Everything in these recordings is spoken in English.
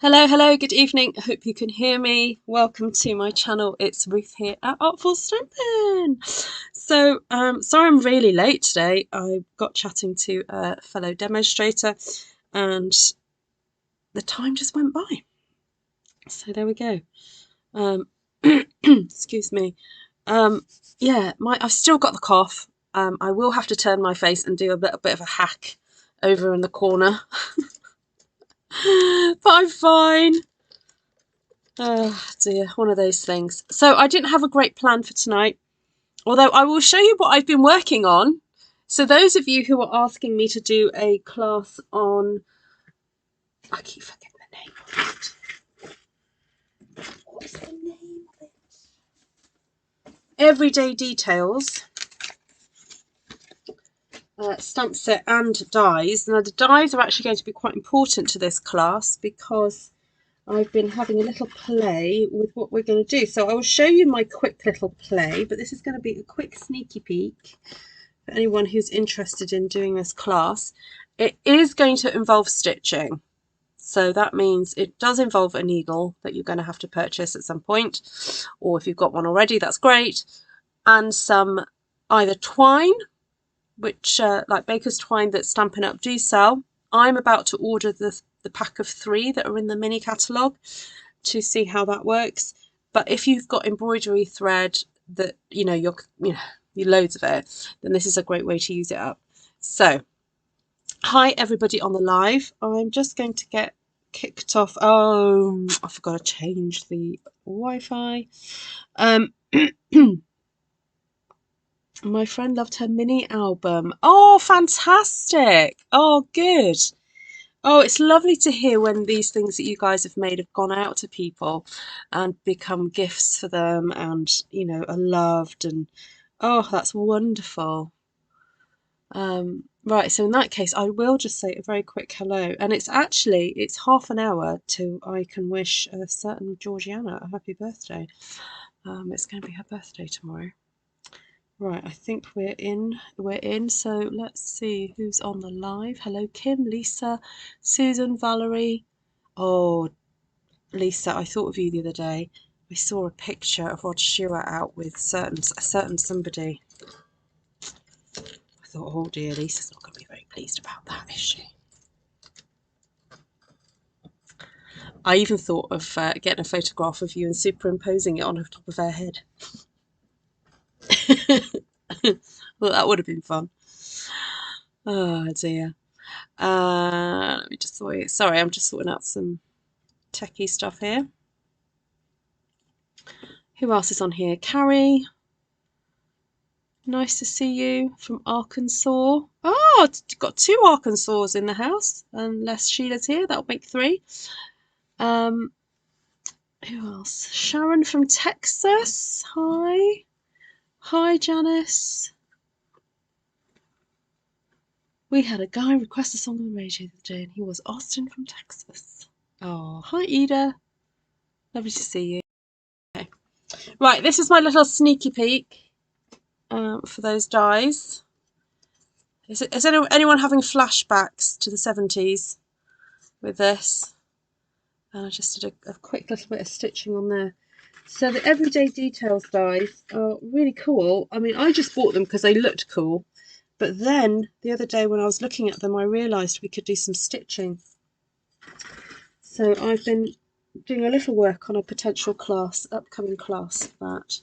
Hello, hello, good evening. I hope you can hear me. Welcome to my channel. It's Ruth here at Artful Stampin. Sorry I'm really late today. I got chatting to a fellow demonstrator and the time just went by. So there we go. Excuse me. Yeah, I've still got the cough. I will have to turn my face and do a bit of a hack over in the corner. But I'm fine. Oh dear, one of those things. So I didn't have a great plan for tonight, although I will show you what I've been working on. So those of you who are asking me to do a class on, I keep forgetting the name of it. What's the name of it? Everyday Details, stamp set and dies. Now the dies are actually going to be quite important to this class because I've been having a little play with what we're going to do. So I will show you my quick little play, but this is going to be a quick sneaky peek for anyone who's interested in doing this class. It is going to involve stitching. So that means it does involve a needle that you're going to have to purchase at some point, or if you've got one already, that's great, and some either twine, which like Baker's twine that Stampin' Up do sell. I'm about to order the pack of 3 that are in the mini catalogue to see how that works. But if you've got embroidery thread that you loads of it, then this is a great way to use it up. So hi everybody on the live. I'm just going to get kicked off. Oh, I forgot to change the Wi-Fi. My friend loved her mini album. Oh, fantastic. Oh, good. Oh, it's lovely to hear when these things that you guys have made have gone out to people and become gifts for them and, are loved. And oh, that's wonderful. Right, so in that case, I will just say a very quick hello. And it's half an hour till I can wish a certain Georgiana a happy birthday. It's going to be her birthday tomorrow. Right, I think we're in, so let's see who's on the live. Hello, Kim, Lisa, Susan, Valerie. Oh, Lisa, I thought of you the other day. We saw a picture of Rod Stewart out with a certain somebody. I thought, oh dear, Lisa's not going to be very pleased about that, is she? I even thought of getting a photograph of you and superimposing it on the top of her head. Well, that would have been fun. Oh dear. Let me just sorry, I'm just sorting out some techie stuff here. Who else is on here? Carrie. Nice to see you from Arkansas. Oh, got 2 Arkansas in the house. Unless Sheila's here, that'll make 3. Who else? Sharon from Texas. Hi. Hi, Janice. We had a guy request a song on the radio the other day, and he was Austin from Texas. Oh, hi, Ida. Lovely to see you. Okay. Right, this is my little sneaky peek for those dies. Is anyone having flashbacks to the 70s with this? And I just did a quick little bit of stitching on there. So the Everyday Details dies are really cool. I mean, I just bought them because they looked cool. But then the other day when I was looking at them, I realised we could do some stitching. So I've been doing a little work on a potential upcoming class for that.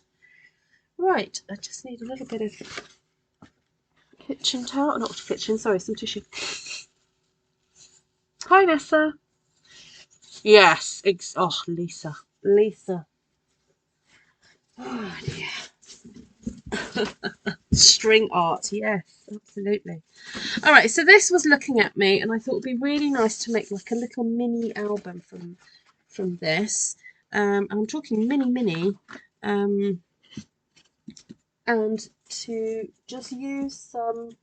Right, I just need a little bit of kitchen towel, not kitchen, sorry, some tissue. Hi, Nessa. Yes, oh, Lisa. Oh dear. String art, yes, absolutely. All right, so this was looking at me, and I thought it'd be really nice to make like a little mini album from this. I'm talking mini, and to just use some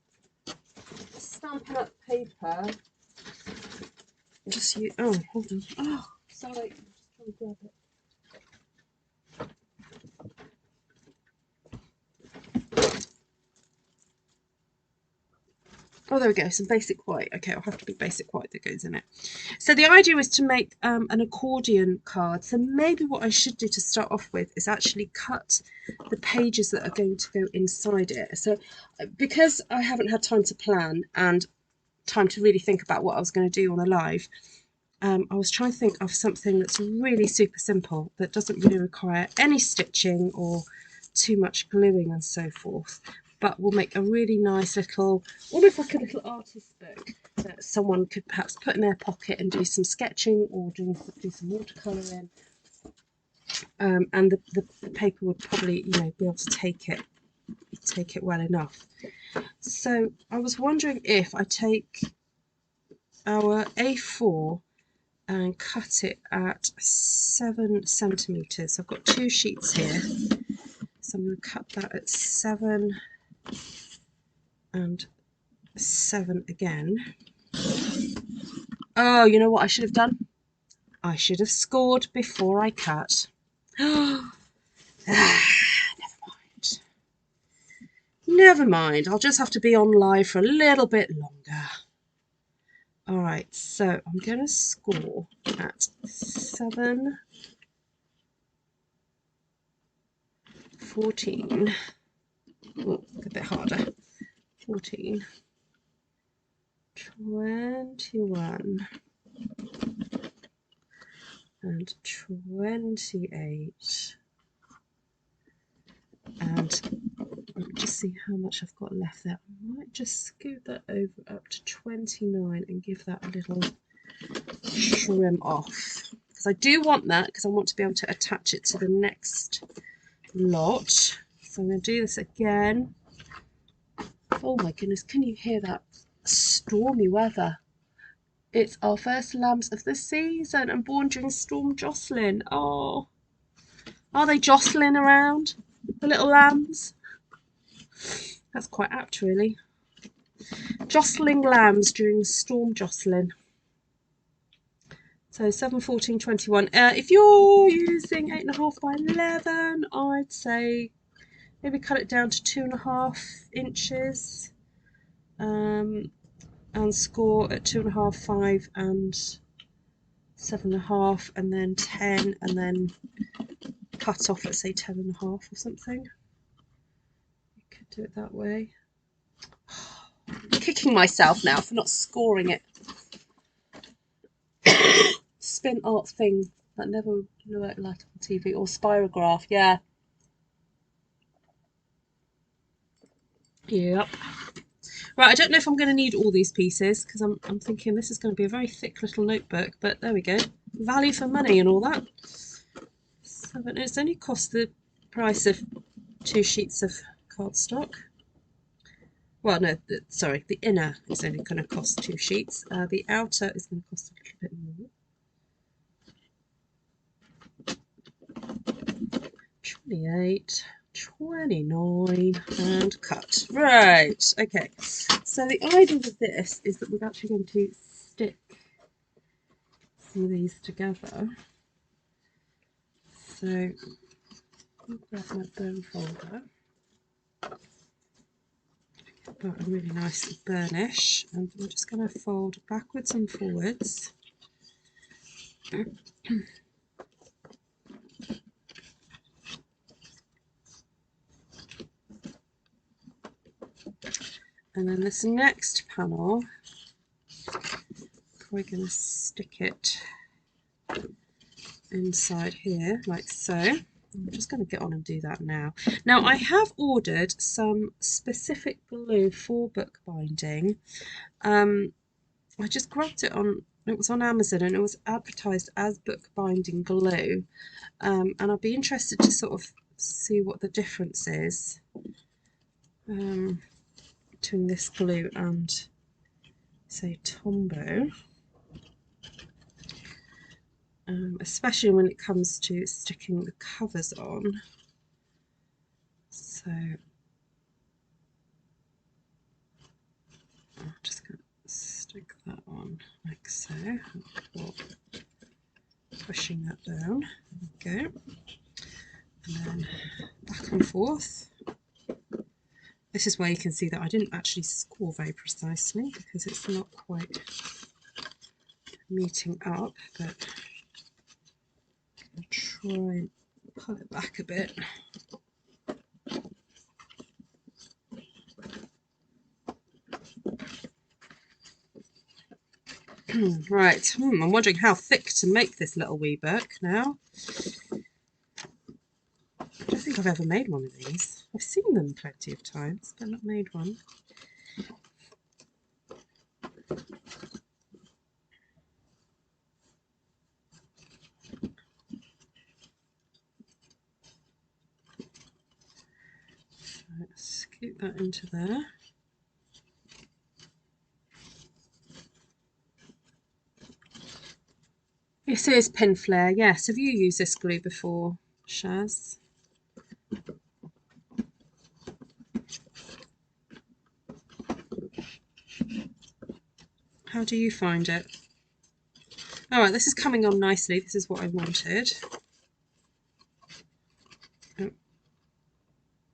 Stampin' Up paper. Just use. Oh, hold on. Oh, sorry. I'm just trying to grab it. Oh, there we go, some basic white. Okay, it'll have to be basic white that goes in it. So the idea is to make an accordion card. So maybe what I should do to start off with is actually cut the pages that are going to go inside it. So because I haven't had time to plan and time to really think about what I was going to do on a live, I was trying to think of something that's really super simple, that doesn't really require any stitching or too much gluing and so forth, but will make a really nice little, almost like a little artist's book that someone could perhaps put in their pocket and do some sketching or do some watercolouring, and the paper would probably, you know, be able to take it well enough. So I was wondering if I take our A4 and cut it at 7 centimetres. I've got 2 sheets here, so I'm going to cut that at 7 and 7 again. Oh, you know what I should have done? I should have scored before I cut. Never mind. Never mind. I'll just have to be on live for a little bit longer. All right, so I'm going to score at 7, 14. Oh, a bit harder. 14, 21, and 28. And let me just see how much I've got left there. I might just scoot that over up to 29 and give that a little trim off, because I do want that, because I want to be able to attach it to the next lot. So I'm going to do this again. Oh my goodness, can you hear that? Stormy weather. It's our first lambs of the season and born during Storm Jocelyn. Oh, are they jostling around, the little lambs? That's quite apt, really. Jostling lambs during Storm Jocelyn. So 7, 14, 21. If you're using 8.5 by 11, I'd say maybe cut it down to 2.5 inches. And score at 2.5, 5, and 7.5, and then 10, and then cut off at, say, 10.5 or something. You could do it that way. I'm kicking myself now for not scoring it. Spin art thing that never looked like on TV, or spirograph, yeah. Yep. Right, I don't know if I'm going to need all these pieces, because I'm thinking this is going to be a very thick little notebook, but there we go. Value for money and all that. So it's only cost the price of 2 sheets of cardstock. Well, no, sorry, the inner is only going to cost 2 sheets. The outer is going to cost a little bit more. 28, 29, and cut. Right, okay. So the idea with this is that we're actually going to stick some of these together. So I'll grab my bone folder. Get that a really nice burnish, and we're just going to fold backwards and forwards. And then this next panel, we're going to stick it inside here, like so. I'm just going to get on and do that now. Now, I have ordered some specific glue for bookbinding. I just grabbed it it was on Amazon, and it was advertised as bookbinding glue. And I'd be interested to sort of see what the difference is between this glue and, say, Tombow. Especially when it comes to sticking the covers on. So I'm just going to stick that on like so, before pushing that down. There we go. And then back and forth. This is where you can see that I didn't actually score very precisely because it's not quite meeting up, but I'll try and pull it back a bit. Right, I'm wondering how thick to make this little wee book now. I don't think I've ever made one of these. I've seen them plenty of times, but not made one. Let's scoot that into there. This is pin flare, yes. Have you used this glue before, Shaz? How do you find it? Alright, this is coming on nicely. This is what I wanted. Oh,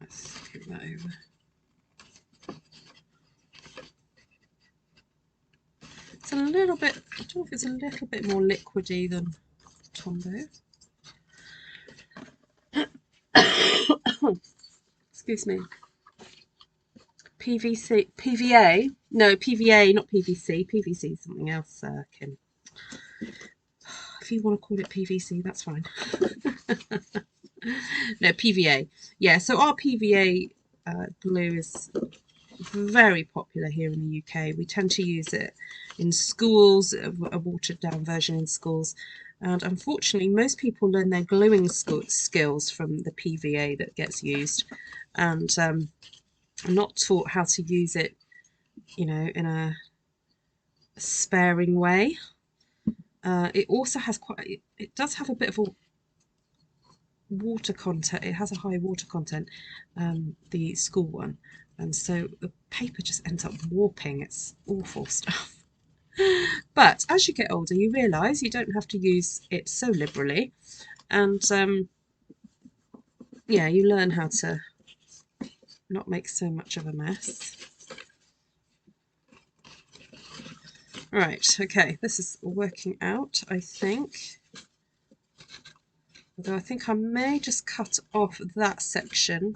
let's scoot that over. It's a little bit, I don't know if it's a little bit more liquidy than Tombow. Excuse me. PVC, PVA? No, PVA, not PVC. PVC is something else, Kim. If you want to call it PVC, that's fine. No, PVA. Yeah, so our PVA glue is very popular here in the UK. We tend to use it in schools, a watered down version in schools. And unfortunately, most people learn their gluing skills from the PVA that gets used, and are not taught how to use it, you know, in a sparing way. It also has it does have a bit of a water content. It has a high water content, the school one, and so the paper just ends up warping. It's awful stuff. But as you get older, you realise you don't have to use it so liberally, and yeah, you learn how to not make so much of a mess. Right, okay, this is working out, I think. Although I think I may just cut off that section.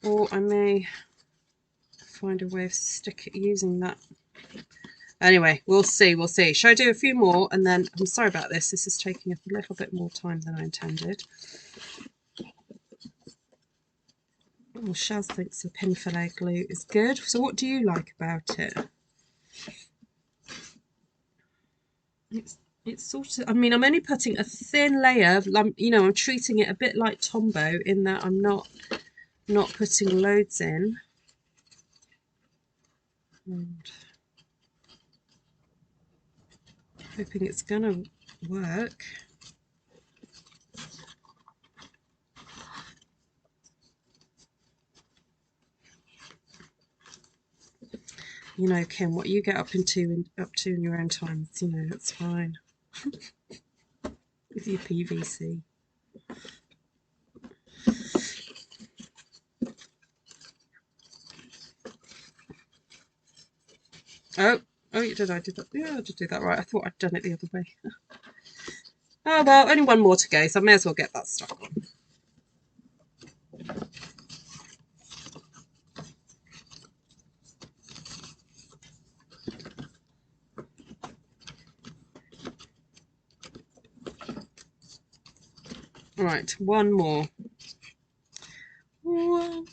Or I may find a way of using that. Anyway, we'll see, we'll see. Shall I do a few more? And then, I'm sorry about this. This is taking a little bit more time than I intended. Oh, Shaz thinks the pin fillet glue is good. So what do you like about it? It's sort of, I mean, I'm only putting a thin layer of, you know, I'm treating it a bit like Tombow in that I'm not putting loads in. And hoping it's gonna work. You know, Kim, what you get up to in your own time, you know, that's fine. With your PVC. Oh, you did. I did that. Yeah, I did do that right. I thought I'd done it the other way. Oh well, only one more to go, so I may as well get that stuck on. Right, one more. One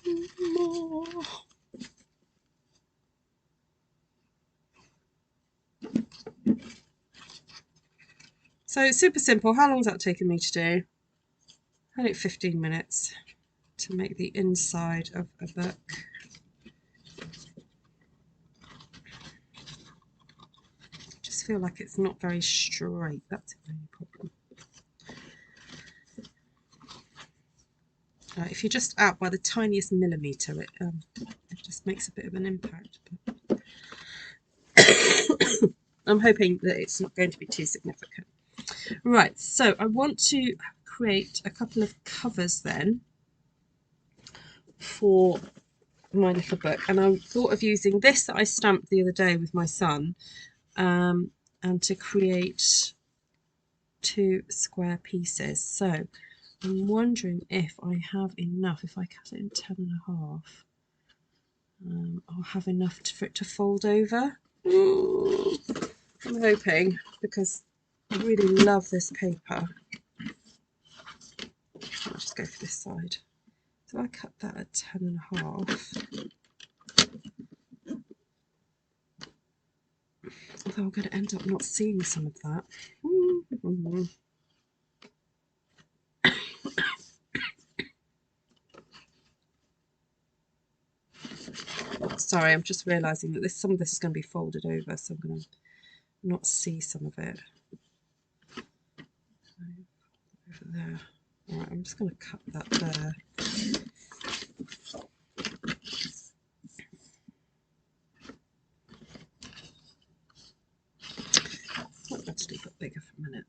more. So it's super simple. How long has that taken me to do? I think 15 minutes to make the inside of a book. I just feel like it's not very straight. That's the only problem. If you're just out by the tiniest millimetre, it just makes a bit of an impact. But I'm hoping that it's not going to be too significant. Right, so I want to create a couple of covers then for my little book, and I thought of using this that I stamped the other day with my son, and to create 2 square pieces. So I'm wondering if I have enough, if I cut it in 10.5, I'll have enough for it to fold over. Ooh, I'm hoping, because I really love this paper. I'll just go for this side. So I cut that at 10.5. Although I'm going to end up not seeing some of that. Sorry, I'm just realising that some of this is going to be folded over, so I'm going to not see some of it. Over there. Alright, I'm just going to cut that there. I'll actually put bigger for a minute.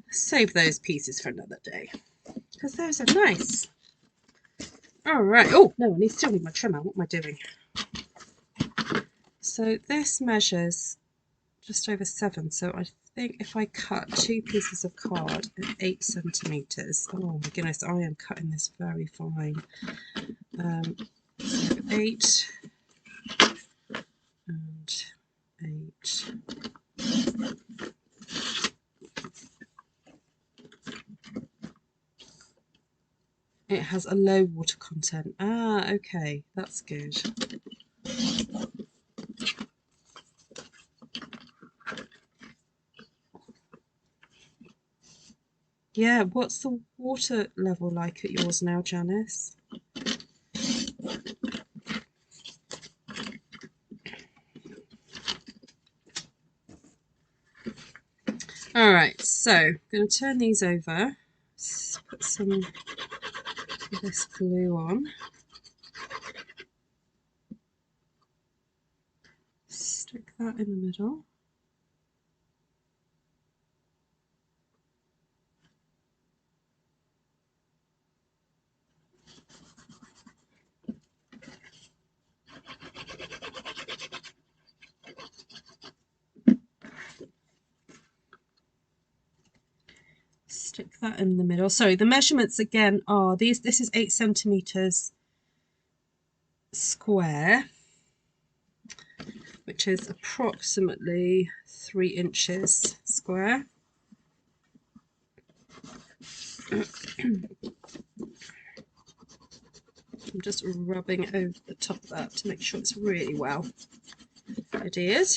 Save those pieces for another day, because those are nice. Alright, oh no, I still need my trimmer. What am I doing? So this measures just over 7, so I think if I cut 2 pieces of card at 8 centimetres, oh my goodness, I am cutting this very fine. So 8 and 8. It has a low water content. Ah, okay, that's good. Yeah, what's the water level like at yours now, Janice? Alright, so I'm going to turn these over, put some of this glue on, stick that in the middle. Stick that in the middle. Sorry, the measurements again are these. This is 8 centimetres square, which is approximately 3 inches square. I'm just rubbing over the top of that to make sure it's really well adhered.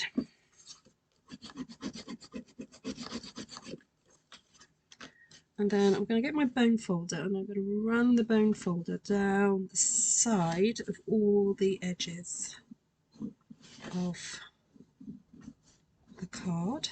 And then I'm going to get my bone folder and I'm going to run the bone folder down the side of all the edges of the card.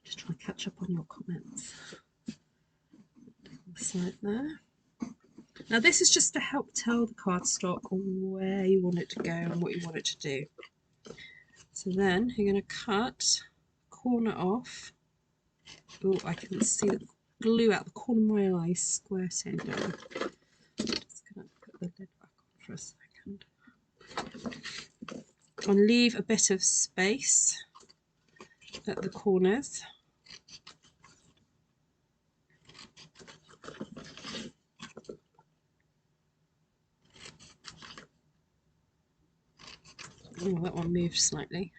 Just trying to catch up on your comments. Side there. Now this is just to help tell the cardstock where you want it to go and what you want it to do. So then you're going to cut corner off. Oh, I can see the glue out the corner of my eye squirting down. I'm just going to put the lid back on for a second. And leave a bit of space at the corners. Oh, that one moved slightly.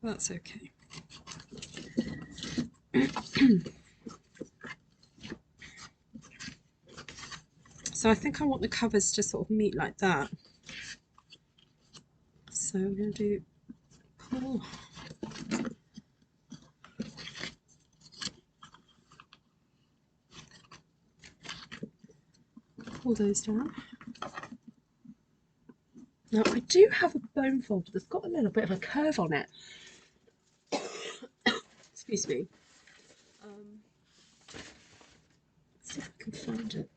That's okay. So I think I want the covers to sort of meet like that. So I'm going to do pull those down. Now I do have a bone folder that's got a little bit of a curve on it. Excuse me. Let's see if I can find it.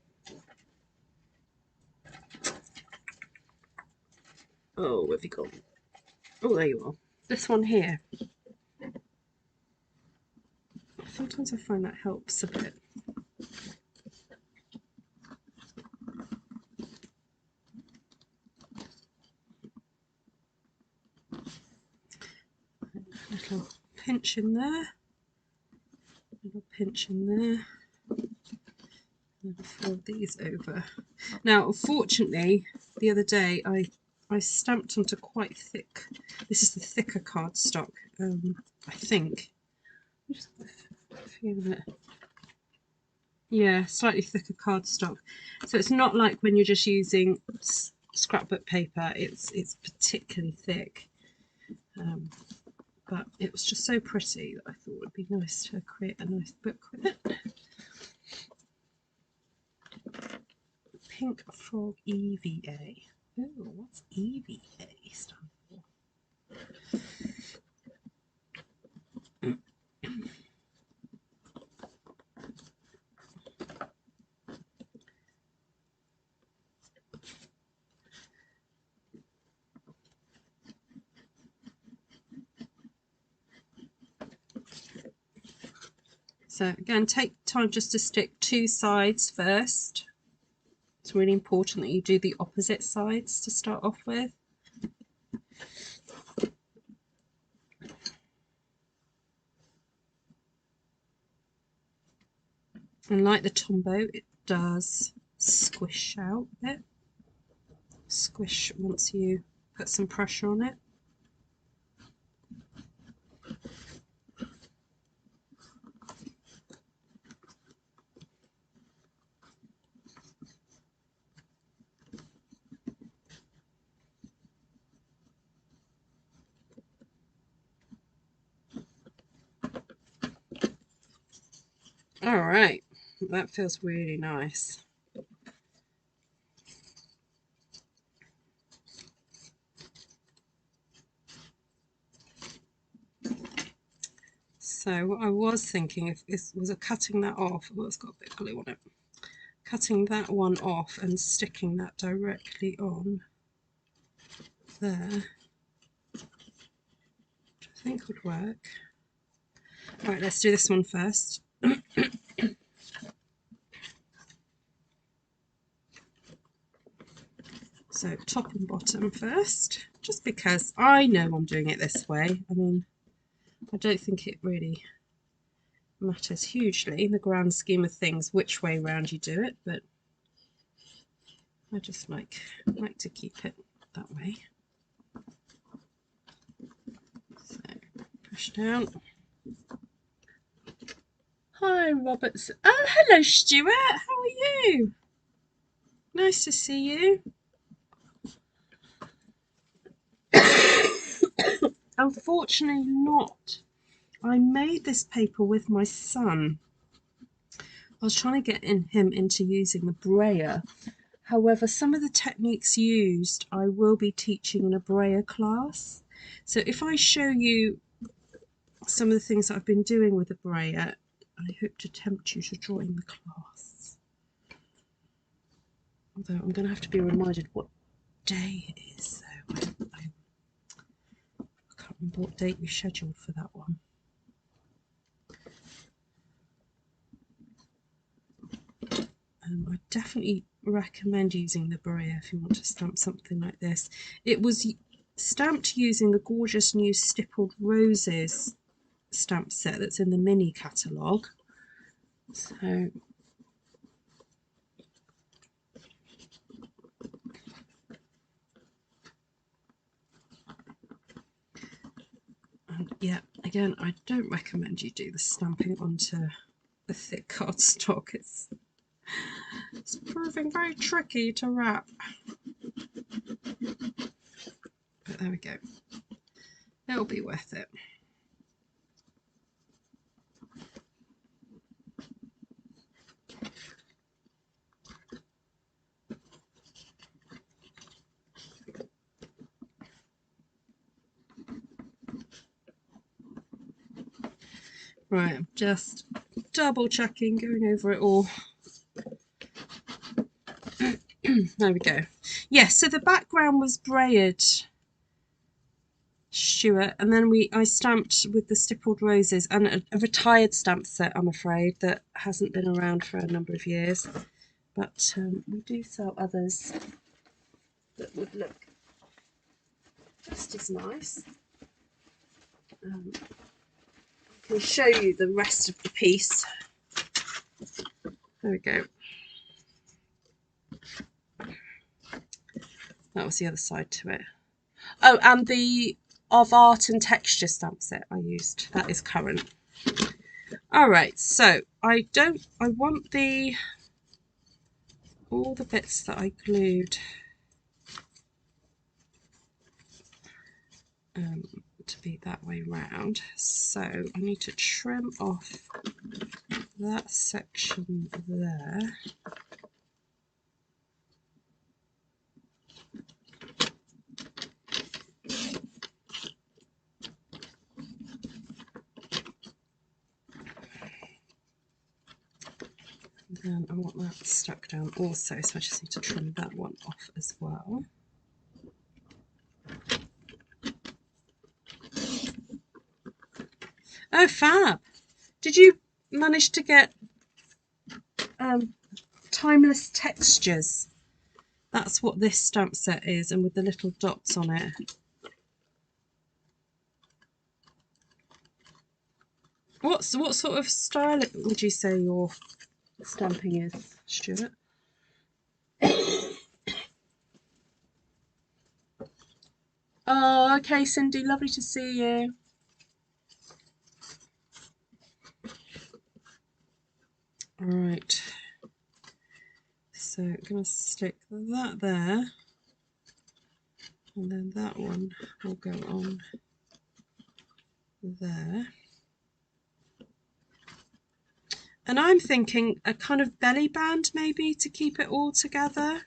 Oh, where have you gone? Oh, there you are. This one here. Sometimes I find that helps a bit. Little pinch in there. Little pinch in there. And fold these over. Now, unfortunately, the other day I stamped onto quite thick. This is the thicker cardstock, I think. Just feel it. Yeah, slightly thicker cardstock. So it's not like when you're just using scrapbook paper. It's particularly thick. But it was just so pretty that I thought it would be nice to create a nice book with it. Pink Frog EVA. Oh, what's EVA stand for? So again, take time just to stick 2 sides first. It's really important that you do the opposite sides to start off with. And like the Tombow, it does squish out a bit. Squish once you put some pressure on it. All right, that feels really nice. So what I was thinking was cutting that off. Oh, it's got a bit of glue on it. Cutting that one off and sticking that directly on there, which I think would work. Right, let's do this one first. So top and bottom first, just because I know I'm doing it this way. I mean, I don't think it really matters hugely in the grand scheme of things which way round you do it, but I just like to keep it that way. So push down. Hi, Roberts. Oh, hello, Stuart. How are you? Nice to see you. Unfortunately not. I made this paper with my son. I was trying to get him into using the brayer. However, some of the techniques used I will be teaching in a brayer class. So if I show you some of the things that I've been doing with the brayer, I hope to tempt you to join the class. Although I'm going to have to be reminded what day it is, though. I can't remember what date we scheduled for that one. I definitely recommend using the brayer if you want to stamp something like this. It was stamped using the gorgeous new Stippled Roses stamp set that's in the mini catalogue. So and yeah, again, I don't recommend you do the stamping onto the thick cardstock. It's proving very tricky to wrap. But there we go. It'll be worth it. Right, I'm just double checking, going over it all. There we go. Yes, so the background was braided, Stuart, and then I stamped with the stippled roses, and a retired stamp set, I'm afraid, that hasn't been around for a number of years, but we do sell others that would look just as nice. I can show you the rest of the piece. There we go. That was the other side to it. Oh, and the Of Art and Texture stamp set I used. That is current. Alright, so I want all the bits that I glued to be that way round. So I need to trim off that section there. And I want that stuck down also, so I just need to trim that one off as well. Oh, fab! Did you manage to get timeless textures? That's what this stamp set is, and with the little dots on it. What sort of style would you say your stamping is, Stuart? Oh, okay, Cindy, lovely to see you. All right, so I'm going to stick that there, and then that one will go on there. And I'm thinking a kind of belly band maybe to keep it all together.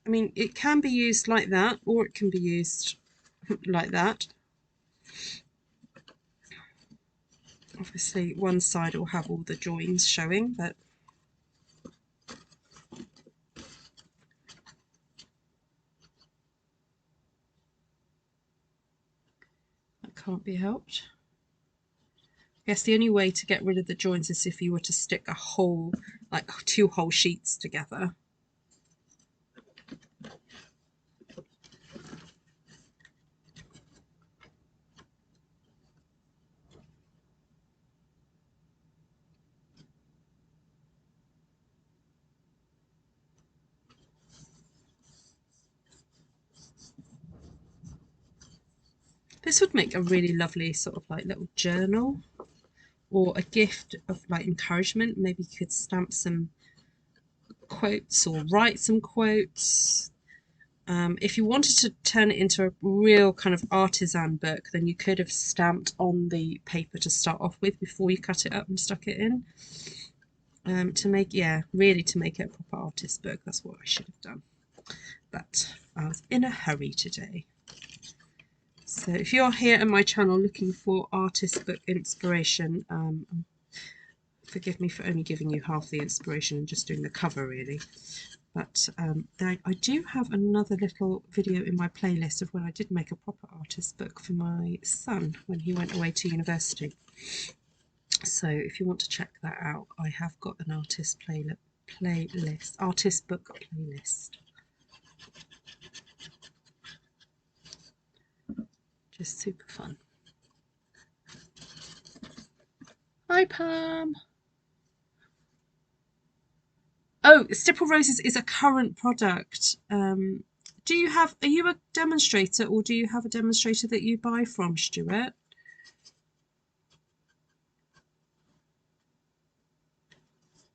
I mean, it can be used like that, or it can be used like that. Obviously, one side will have all the joins showing, but that can't be helped. I guess the only way to get rid of the joins is if you were to stick a whole, like 2 whole sheets together. This would make a really lovely sort of like little journal, or a gift of like encouragement. Maybe you could stamp some quotes or write some quotes. If you wanted to turn it into a real kind of artisan book, then you could have stamped on the paper to start off with before you cut it up and stuck it in. To make, yeah, really to make it a proper artist book. That's what I should have done. But I was in a hurry today. So if you're here at my channel looking for artist book inspiration, forgive me for only giving you half the inspiration and just doing the cover really. But I do have another little video in my playlist of when I did make a proper artist book for my son when he went away to university. So if you want to check that out, I have got an artist playlist, artist book playlist. Just super fun. Hi Pam. Oh, Stipple Roses is a current product. are you a demonstrator, or do you have a demonstrator that you buy from, Stuart?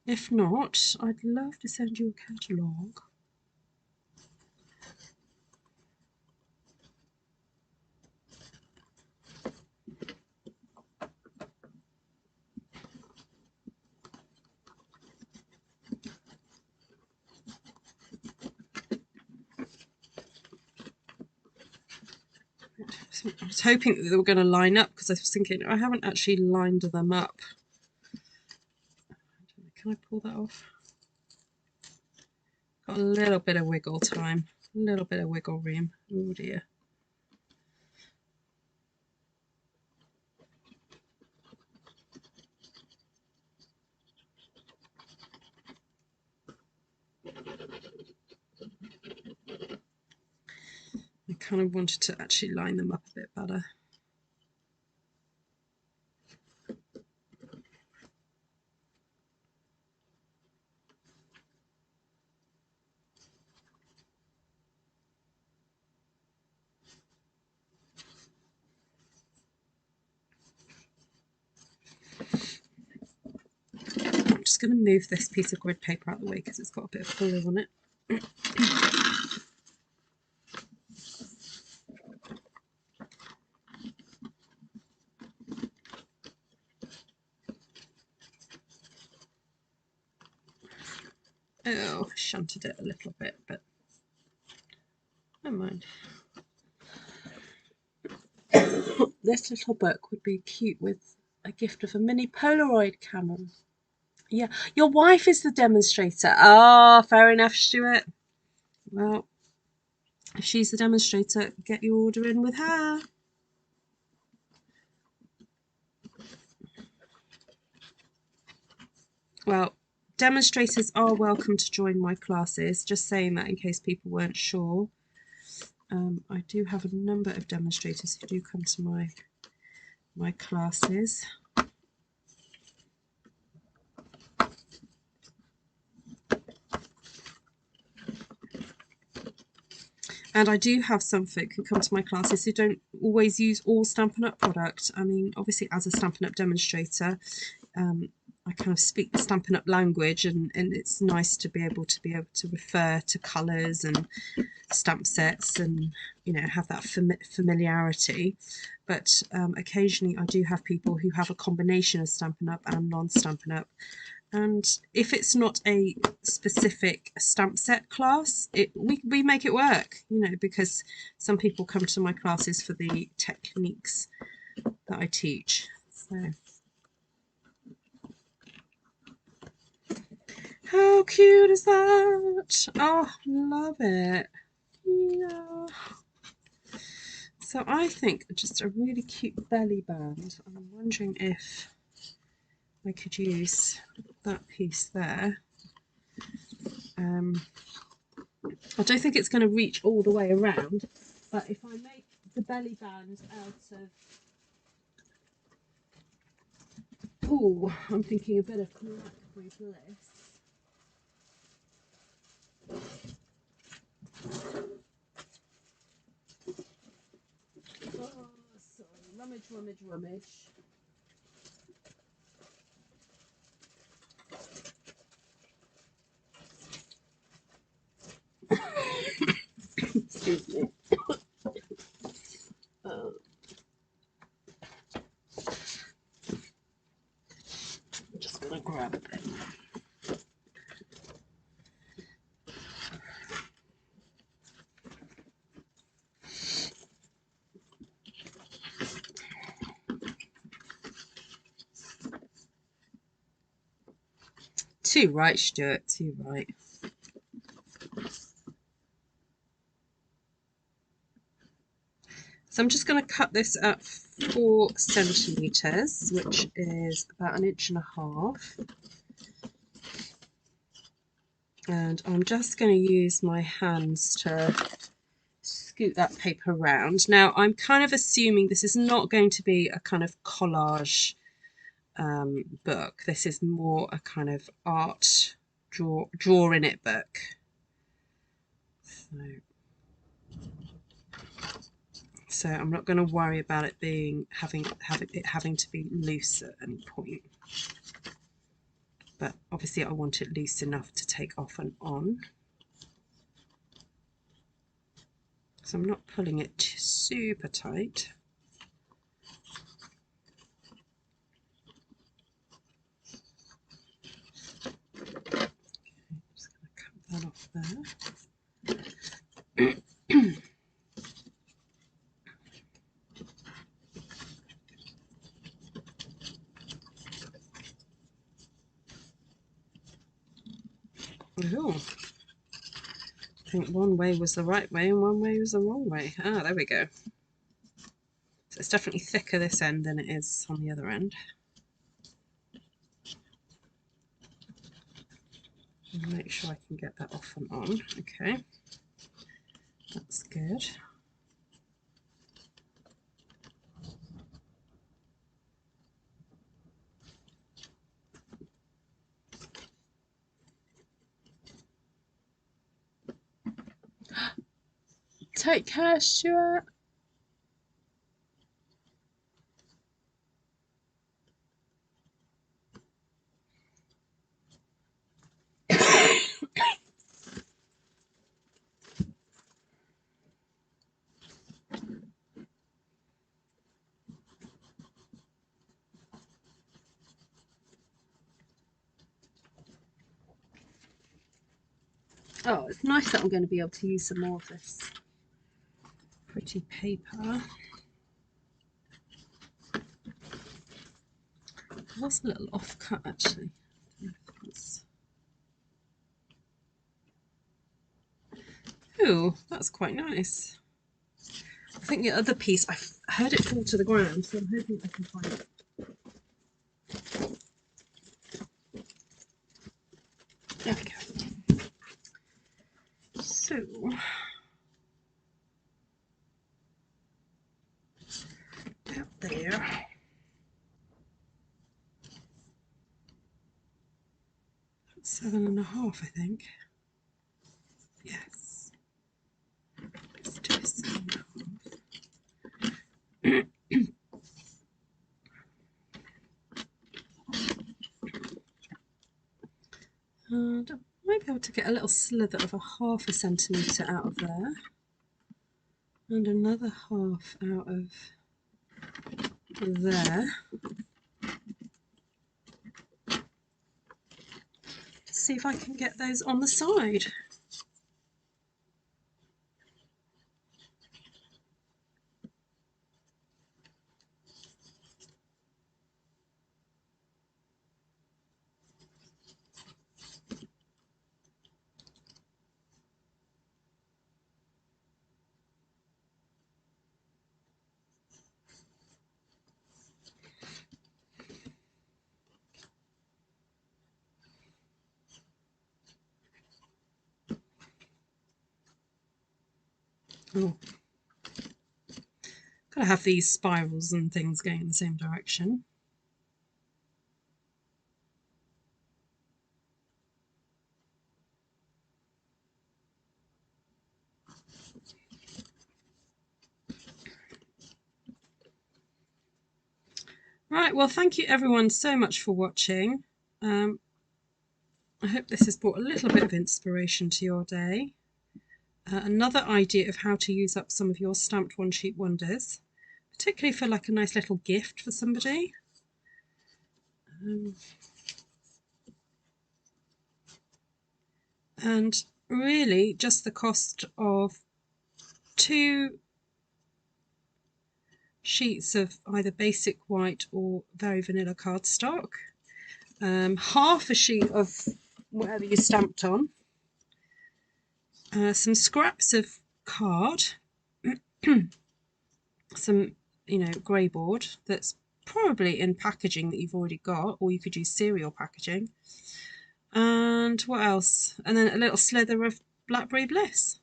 If not, I'd love to send you a catalogue. I was hoping that they were going to line up, because I was thinking I haven't actually lined them up. Can I pull that off? Got a little bit of wiggle time, a little bit of wiggle room. Oh dear. I kind of wanted to actually line them up a bit better. I'm just going to move this piece of grid paper out of the way because it's got a bit of glue on it. Oh, I shunted it a little bit, but never mind. This little book would be cute with a gift of a mini Polaroid camera. Yeah, your wife is the demonstrator. Ah, fair enough, Stuart. Well, if she's the demonstrator, get your order in with her. Well, demonstrators are welcome to join my classes, just saying that in case people weren't sure. I do have a number of demonstrators who do come to my classes. And I do have some folk who come to my classes who don't always use all Stampin' Up product. I mean, obviously as a Stampin' Up demonstrator, I kind of speak the Stampin' Up language, and it's nice to be able to refer to colours and stamp sets, and have that familiarity. But occasionally I do have people who have a combination of Stampin' Up and non-Stampin' Up. And if it's not a specific stamp set class, we make it work, because some people come to my classes for the techniques that I teach. So, how cute is that? Oh, love it. Yeah. So I think just a really cute belly band. I'm wondering if I could use that piece there. I don't think it's going to reach all the way around, but if I make the belly band out of, oh, I'm thinking a bit of blackberry bliss. Oh, sorry, rummage, rummage, rummage. Excuse me. I'm just going to grab a bit. Too right, Stuart, too right. So I'm just going to cut this at 4 centimetres, which is about 1.5 inches. And I'm just going to use my hands to scoot that paper around. Now, I'm kind of assuming this is not going to be a kind of collage book. This is more a kind of art draw in it book. So So I'm not going to worry about it being having to be loose at any point. But obviously I want it loose enough to take off and on. So I'm not pulling it super tight. Okay, just going to cut that off there. Oh, I think one way was the right way and one way was the wrong way. Ah, there we go. So it's definitely thicker this end than it is on the other end. I'll make sure I can get that off and on. Okay, that's good. Take care, Stuart. Oh, it's nice that I'm going to be able to use some more of this pretty paper. It was a little off cut actually. Ooh, that's quite nice. I think the other piece, I heard it fall to the ground, so I'm hoping I can find it. There we go. So, out there. 7.5, I think. Yes. Let's do 7.5. And I might be able to get a little slither of 1/2 centimetre out of there. And another 1/2 out of there. See if I can get those on the side. Oh, gotta have these spirals and things going in the same direction. Right, well, thank you everyone so much for watching. I hope this has brought a little bit of inspiration to your day. Another idea of how to use up some of your stamped one sheet wonders, particularly for like a nice little gift for somebody. And really just the cost of 2 sheets of either basic white or very vanilla cardstock, 1/2 a sheet of whatever you stamped on, some scraps of card, some grey board that's probably in packaging that you've already got, or you could use cereal packaging, and what else, and then a little slither of Blackberry Bliss.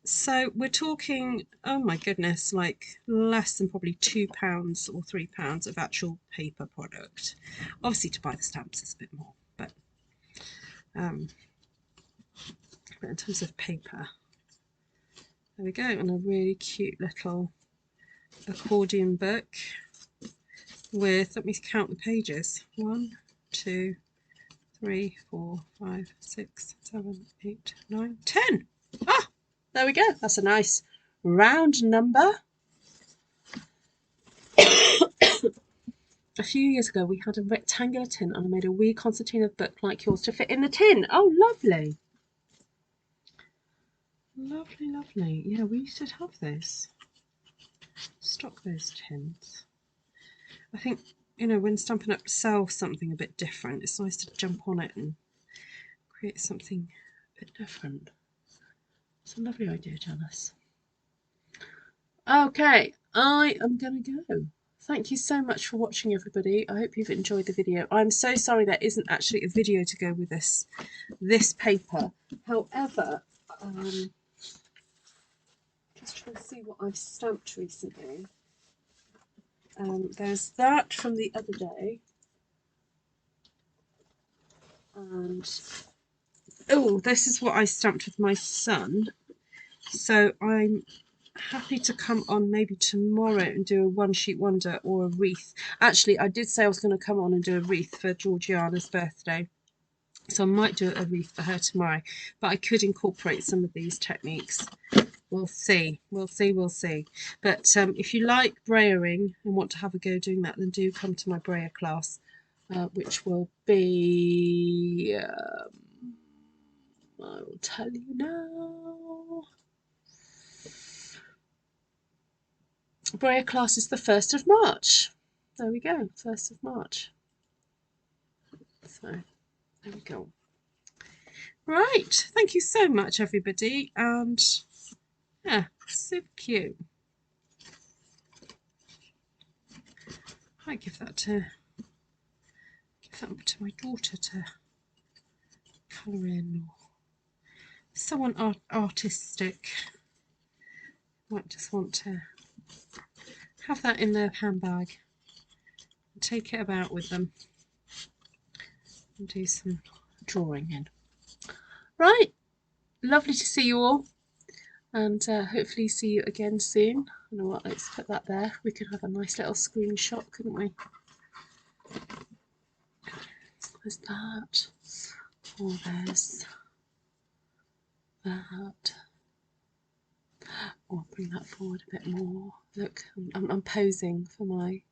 So we're talking, oh my goodness, like less than probably £2 or £3 of actual paper product. Obviously to buy the stamps is a bit more, but in terms of paper, there we go, and a really cute little accordion book with, let me count the pages, 1, 2, 3, 4, 5, 6, 7, 8, 9, 10. Ah, there we go. That's a nice round number. A few years ago we had a rectangular tin and I made a wee concertina book like yours to fit in the tin. Oh, lovely. Lovely, lovely. Yeah, we used to have those. Stock those tins. I think, you know, when Stampin' Up sells something a bit different, it's nice to jump on it and create something a bit different. It's a lovely idea, Janice. Okay, I am going to go. Thank you so much for watching, everybody. I hope you've enjoyed the video. I'm so sorry there isn't actually a video to go with this paper. However, just trying to see what I've stamped recently. There's that from the other day. And oh, this is what I stamped with my son. So I'm happy to come on maybe tomorrow and do a one sheet wonder or a wreath. Actually, I did say I was going to come on and do a wreath for Georgiana's birthday, so I might do a wreath for her tomorrow, but I could incorporate some of these techniques. We'll see, we'll see, we'll see. But if you like brayering and want to have a go doing that, then do come to my brayer class, which will be I will tell you now. Brayer class is the 1st of March. There we go, 1st of March. So there we go. Right, thank you so much, everybody, and yeah, super cute. I might give that to my daughter to colour in, or someone artistic might just want to have that in their handbag and take it about with them and do some drawing in. Right, lovely to see you all, and hopefully see you again soon. You know what, let's put that there. We could have a nice little screenshot, couldn't we? There's that, or there's that. Or bring that forward a bit more. Look, I'm posing for my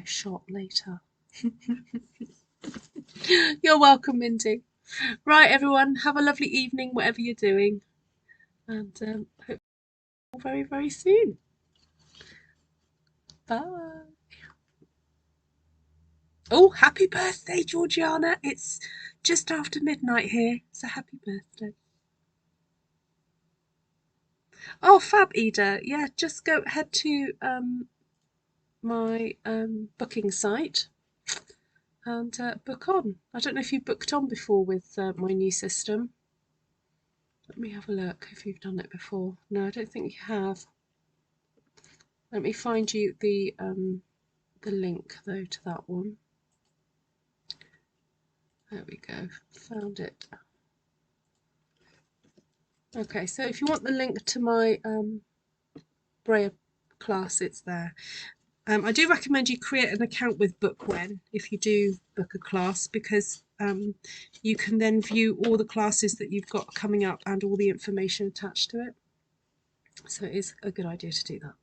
shot later. You're welcome, Mindy. Right, everyone, have a lovely evening, whatever you're doing, and hope you very, very soon. Bye. Oh, happy birthday, Georgiana. It's just after midnight here, so happy birthday. Oh, fab, Ida. Yeah, just go head to my booking site and book on. I don't know if you booked on before with my new system. Let me have a look if you've done it before. No, I don't think you have. Let me find you the link though to that one. There we go, found it. Okay, so if you want the link to my brayer class, it's there. I do recommend you create an account with Bookwhen if you do book a class, because you can then view all the classes that you've got coming up and all the information attached to it. So it is a good idea to do that.